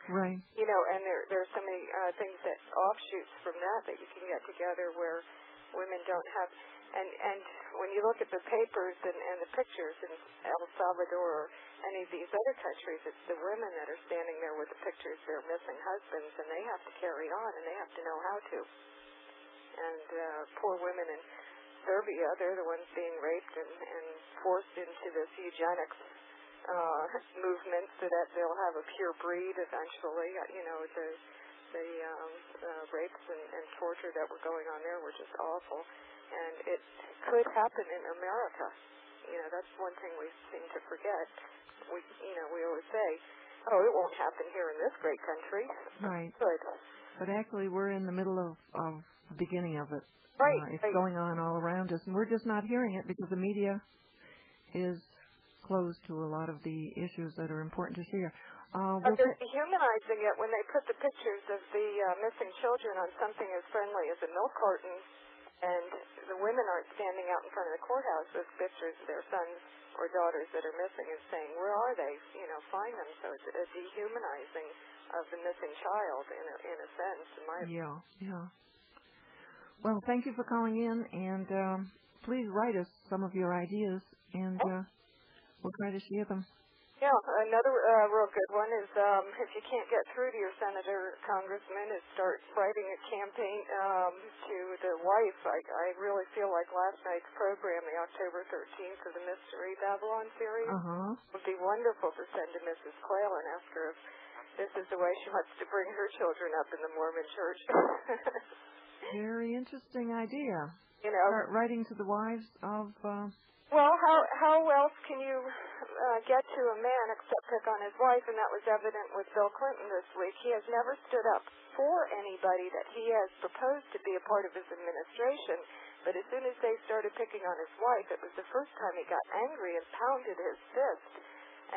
Right. And there's so many things that offshoots from that you can get together where women don't have. And when you look at the papers and the pictures in El Salvador or any of these other countries, it's the women that are standing there with the pictures of their missing husbands, and they have to carry on, and they have to know how to. And poor women in Serbia, they're the ones being raped and forced into this eugenics movement so that they'll have a pure breed eventually. The rapes and torture that were going on there were just awful. And it could happen in America. That's one thing we seem to forget. We always say, it won't happen here in this great country. Right. Good. But actually, we're in the middle of the beginning of it. Right. It's going on all around us, and we're just not hearing it because the media is closed to a lot of the issues that are important to share. But they're dehumanizing it when they put the pictures of the missing children on something as friendly as a milk carton. And the women aren't standing out in front of the courthouse with pictures of their sons or daughters that are missing and saying, where are they? Find them. So it's a dehumanizing of the missing child in a sense, in my opinion. Yeah. Well, thank you for calling in, and please write us some of your ideas, and we'll try to share them. Yeah, another real good one is if you can't get through to your senator, congressman, is start writing a campaign to the wife. I really feel like last night's program, the October 13th of the Mystery Babylon series, would be wonderful to send to Mrs. Quayle and ask her if this is the way she wants to bring her children up in the Mormon church. Very interesting idea. Start writing to the wives of... Well, how else can you get to a man except pick on his wife? And that was evident with Bill Clinton this week. He has never stood up for anybody that he has proposed to be a part of his administration. But as soon as they started picking on his wife, it was the first time he got angry and pounded his fist.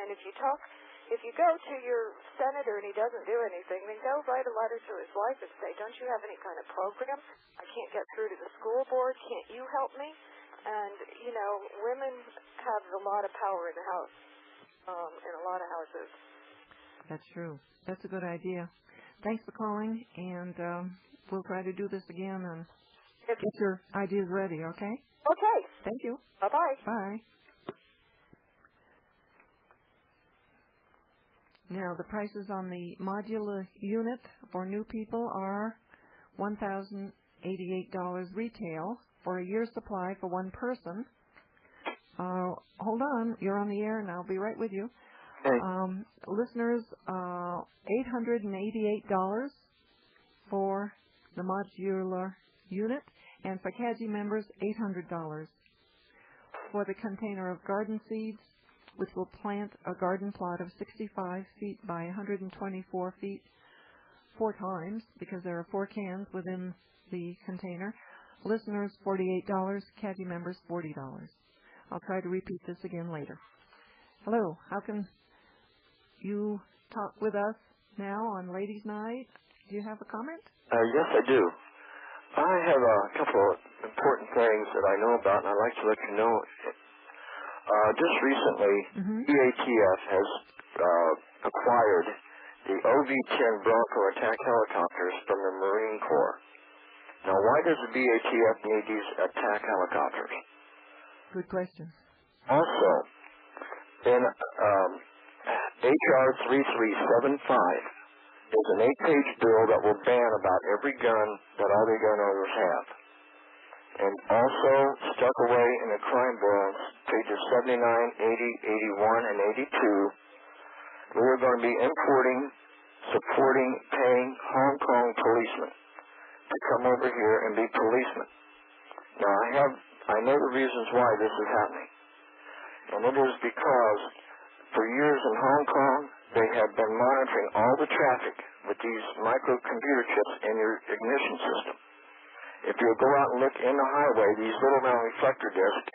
And if you go to your senator and he doesn't do anything, then go write a letter to his wife and say, don't you have any kind of program? I can't get through to the school board. Can't you help me? And, women have a lot of power in the house, in a lot of houses. That's true. That's a good idea. Thanks for calling, and we'll try to do this again and get your ideas ready, okay? Okay. Thank you. Bye-bye. Bye. Now, the prices on the modular unit for new people are $1,088 retail for a year's supply for one person. Hold on. You're on the air, and I'll be right with you. Listeners, $888 for the modular unit, and for CAGI members, $800 for the container of garden seeds, which will plant a garden plot of 65 feet by 124 feet 4 times, because there are 4 cans within the container. Listeners, $48, CAGI members, $40. I'll try to repeat this again later. Hello, how can you talk with us now on Ladies' Night? Do you have a comment? Yes, I do. I have a couple of important things that I know about, and I'd like to let you know. Just recently, EATF has acquired the OV-10 Bronco attack helicopters from the Marine Corps. Now, why does the BATF need these attack helicopters? Good question. Also, in H.R. 3375 is an 8-page bill that will ban about every gun that other gun owners have. And also stuck away in the crime bills, pages 79, 80, 81, and 82, we are going to be importing, supporting, paying Hong Kong policemen to come over here and be policemen. Now, I know the reasons why this is happening. And it is because for years in Hong Kong, they have been monitoring all the traffic with these microcomputer chips in your ignition system. If you go out and look in the highway, these little round reflector discs,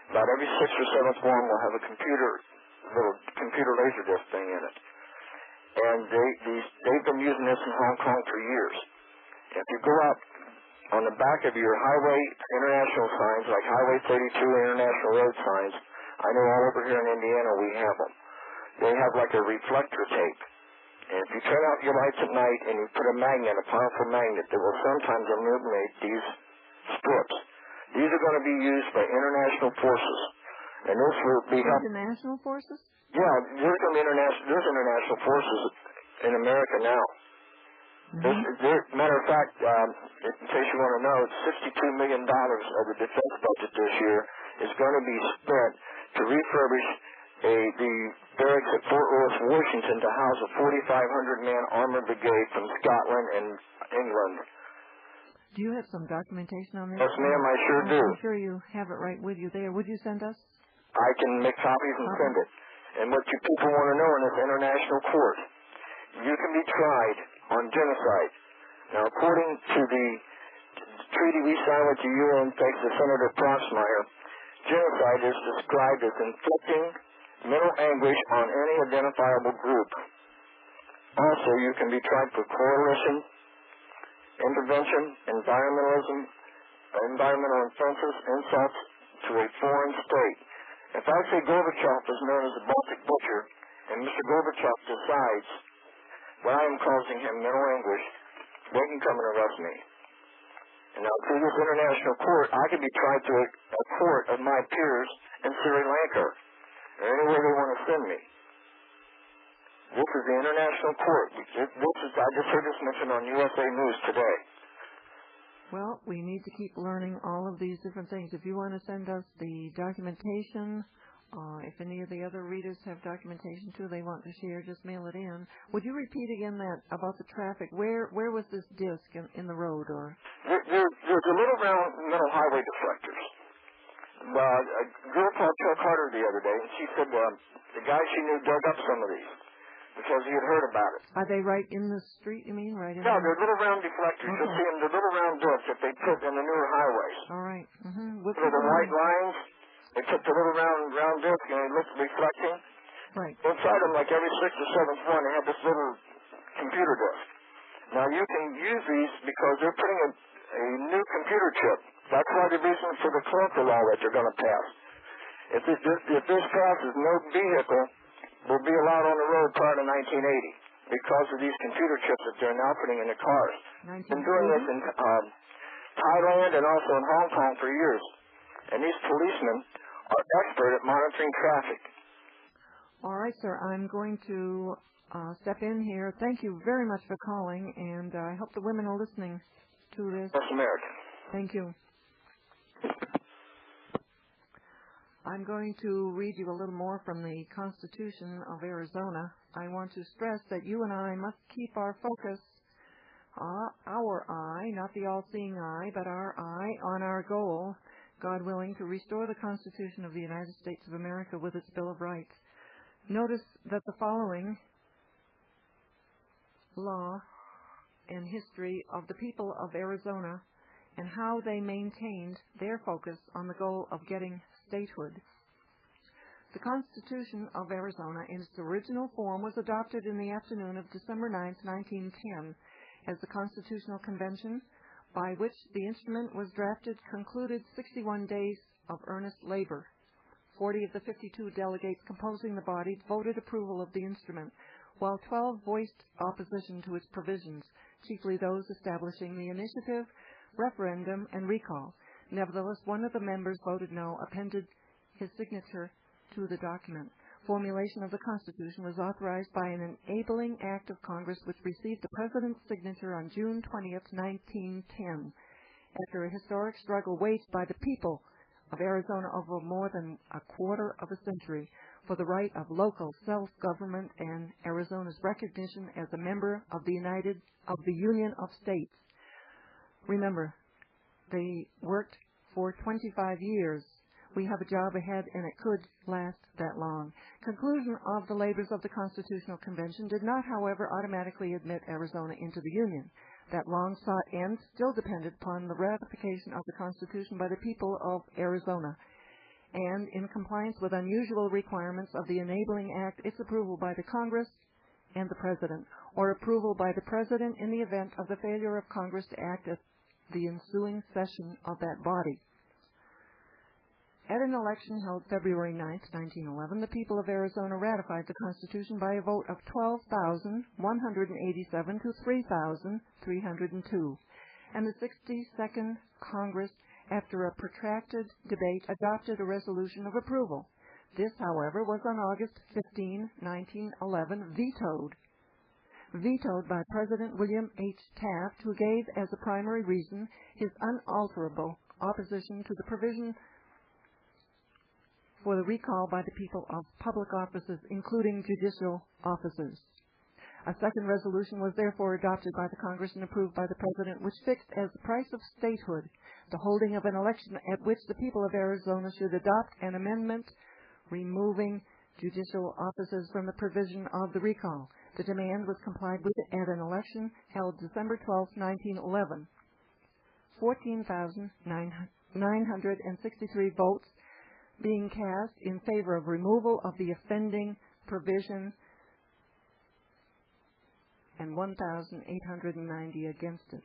about every 6th or 7th one will have a little computer laser disc thing in it. And they've been using this in Hong Kong for years. If you go out on the back of your highway international signs, like Highway 32 International Road signs, I know all over here in Indiana we have them. They have like a reflector tape. And if you turn out your lights at night and you put a magnet, a powerful magnet, that will sometimes illuminate these strips. These are going to be used by international forces. And this will be... International forces? Yeah, there's going to be international forces in America now. Matter of fact, in case you want to know, $62 million of the defense budget this year is going to be spent to refurbish the barracks at Fort Lewis, Washington, to house a 4,500-man armored brigade from Scotland and England. Do you have some documentation on this? Yes, ma'am, I sure do. I'm sure you have it right with you there. Would you send us? I can make copies and send it. And what you people want to know in this international court, you can be tried on genocide. Now, according to the treaty we signed with the UN, thanks to Senator Proxmire, genocide is described as inflicting mental anguish on any identifiable group. Also, you can be tried for coalition, intervention, environmental offenses, insults to a foreign state. If I say Gorbachev is known as the Baltic Butcher, and Mr. Gorbachev decides when I am causing him mental anguish, they can come and arrest me. And now, through this international court, I can be tried to a court of my peers in Sri Lanka, or anywhere they want to send me. This is the international court. I just heard this mentioned on USA News today. Well, we need to keep learning all of these different things. If you want to send us the documentation, if any of the other readers have documentation too they want to share, just mail it in. Would you repeat again that about the traffic? Where was this disc in the road? Or there's a little round metal highway deflectors. A girl called Chuck Carter the other day, and she said the guy she knew dug up some of these because he had heard about it. Are they right in the street, you mean? Right in Yeah, they're little round deflectors. Okay. You'll see them, they're little round discs that they put in the newer highways. All right. With the white lines, they took the little round disc and they looked reflecting. Right. Inside them, like every 6th or 7th one, they have this little computer disc. Now, you can use these because they're putting a new computer chip. That's why the reason for the clunker law that they're going to pass. If this passes, no vehicle will be allowed on the road prior to 1980 because of these computer chips that they're now putting in the cars. Been doing this in Thailand and also in Hong Kong for years. And these policemen are expert at monitoring traffic. All right, sir. I'm going to step in here. Thank you very much for calling, and I hope the women are listening to this. That's American. Thank you. I'm going to read you a little more from the Constitution of Arizona. I want to stress that you and I must keep our focus, our eye, not the all-seeing eye, but our eye on our goal, God willing, to restore the Constitution of the United States of America with its Bill of Rights. Notice that the following law and history of the people of Arizona and how they maintained their focus on the goal of getting statehood. The Constitution of Arizona in its original form was adopted in the afternoon of December 9, 1910, as the Constitutional Convention, by which the instrument was drafted, concluded 61 days of earnest labor. 40 of the 52 delegates composing the body voted approval of the instrument, while 12 voiced opposition to its provisions, chiefly those establishing the initiative, referendum, and recall. Nevertheless, one of the members voted no, appended his signature to the document. Formulation of the Constitution was authorized by an enabling act of Congress which received the President's signature on June 20th, 1910. After a historic struggle waged by the people of Arizona over more than a quarter of a century for the right of local self-government and Arizona's recognition as a member of the Union of States. Remember, they worked for 25 years. We have a job ahead, and it could last that long. Conclusion of the labors of the Constitutional Convention did not, however, automatically admit Arizona into the Union. That long-sought end still depended upon the ratification of the Constitution by the people of Arizona, and in compliance with unusual requirements of the Enabling Act, its approval by the Congress and the President, or approval by the President in the event of the failure of Congress to act at the ensuing session of that body. At an election held February 9, 1911, the people of Arizona ratified the Constitution by a vote of 12,187 to 3,302, and the 62nd Congress, after a protracted debate, adopted a resolution of approval. This, however, was on August 15, 1911, vetoed by President William H. Taft, who gave as a primary reason his unalterable opposition to the provision for the recall by the people of public offices, including judicial officers. A second resolution was therefore adopted by the Congress and approved by the President, which fixed as the price of statehood the holding of an election at which the people of Arizona should adopt an amendment removing judicial offices from the provision of the recall. The demand was complied with at an election held December 12, 1911. 14,963 votes being cast in favor of removal of the offending provision and 1,890 against it.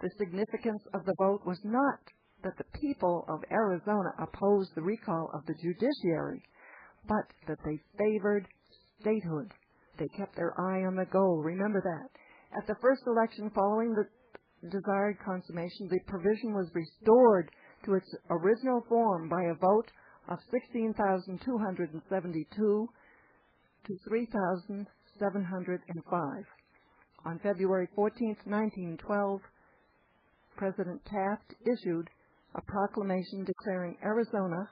The significance of the vote was not that the people of Arizona opposed the recall of the judiciary, but that they favored statehood. They kept their eye on the goal. Remember that. At the first election following the desired consummation, the provision was restored to its original form by a vote of 16,272 to 3,705. On February 14, 1912, President Taft issued a proclamation declaring Arizona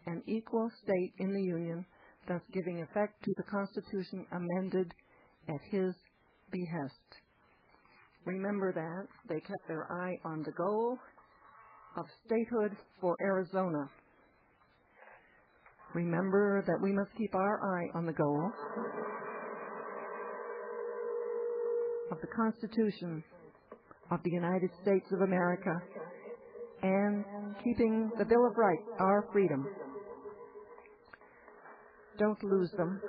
an equal state in the Union, thus giving effect to the Constitution amended at his behest. Remember that. They kept their eye on the goal of statehood for Arizona. Remember that we must keep our eye on the goal of the Constitution of the United States of America and keeping the Bill of Rights, our freedom. Don't lose them.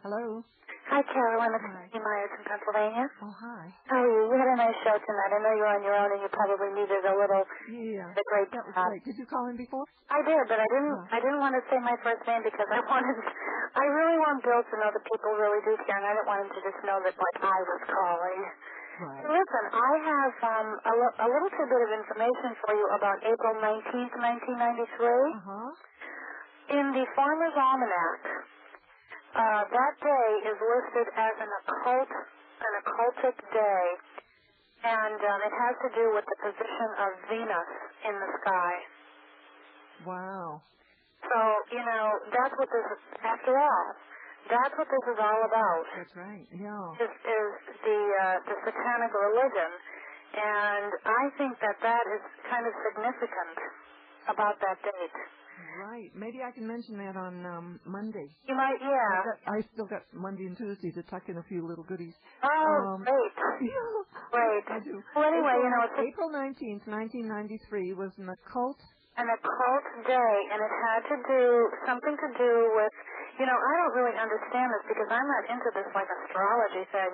Hello. Hi, Carolyn. It's Myers from Pennsylvania. Oh, hi. How are you? You had a nice show tonight. I know you're on your own and you probably needed a little... Yeah. The great that was great. Did you call in before? I did, but I didn't want to say my first name because I really want Bill to know that people really do care, and I didn't want him to just know that, like, I was calling. Right. Listen, I have a little tidbit of information for you about April 19th, 1993. Uh-huh. In the Farmer's Almanac, that day is listed as an occultic day, and it has to do with the position of Venus in the sky. Wow. So, that's what this is, after all, that's what this is all about. That's right, yeah. Is the satanic religion, and I think that is kind of significant about that date. Right. Maybe I can mention that on Monday. You might, yeah. I still got Monday and Tuesday to tuck in a few little goodies. Oh, great. Great. I do. Well, anyway, it's April 19th, 1993 was an occult day, and it had to do something to do with, I don't really understand this because I'm not into this like astrology thing,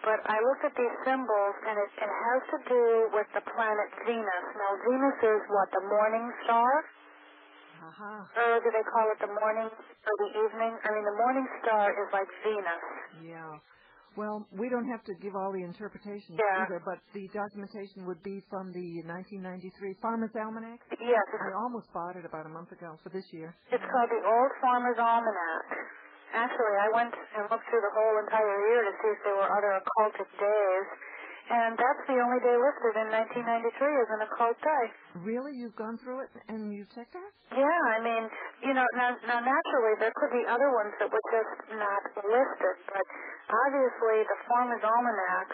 but I looked at these symbols, and it has to do with the planet Venus. Now, Venus is what, the morning star? Or do they call it the morning or the evening? I mean, the morning star is like Venus. Yeah. Well, we don't have to give all the interpretations either, but the documentation would be from the 1993 Farmer's Almanac. Yes. I almost bought it about a month ago for this year. It's called the Old Farmer's Almanac. Actually, I went and looked through the whole entire year to see if there were other occultic days. And that's the only day listed in 1993 as an occult day. Really? You've gone through it and you checked that? Yeah, I mean, now naturally there could be other ones that were just not listed, but obviously the Farmer's Almanac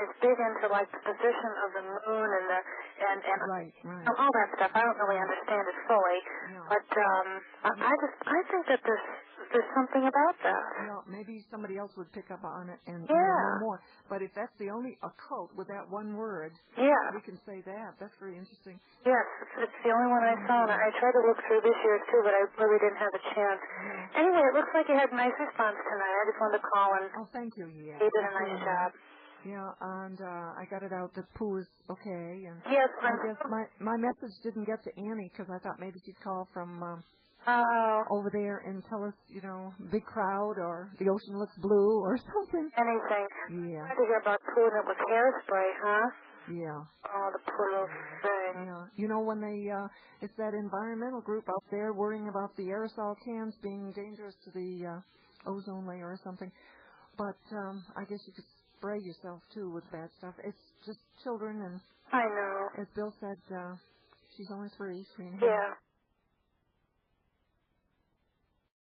is big into like the position of the moon and right. all that stuff. I don't really understand it fully, but I think that there's something about that. Well, maybe somebody else would pick up on it and know more. But if that's the only occult with that one word, we can say that. That's very interesting. Yes, it's the only one I saw, and I tried to look through this year's too, but I really didn't have a chance. Anyway, it looks like you had a nice response tonight. I just wanted to call and... Oh, thank you, yeah. You did a nice job. Yeah, and I got it out that Pooh is okay. And yes, I guess my message didn't get to Annie because I thought maybe she'd call from over there and tell us, big crowd or the ocean looks blue or something. Anything. Yeah. I had to hear about Pooh and it was hairspray, huh? Yeah. Oh, the poor little thing. Yeah. When it's that environmental group out there worrying about the aerosol cans being dangerous to the ozone layer or something. But I guess you could spray yourself, too, with bad stuff. It's just children, and I know. as Bill said, she's only 3 and a half. Yeah.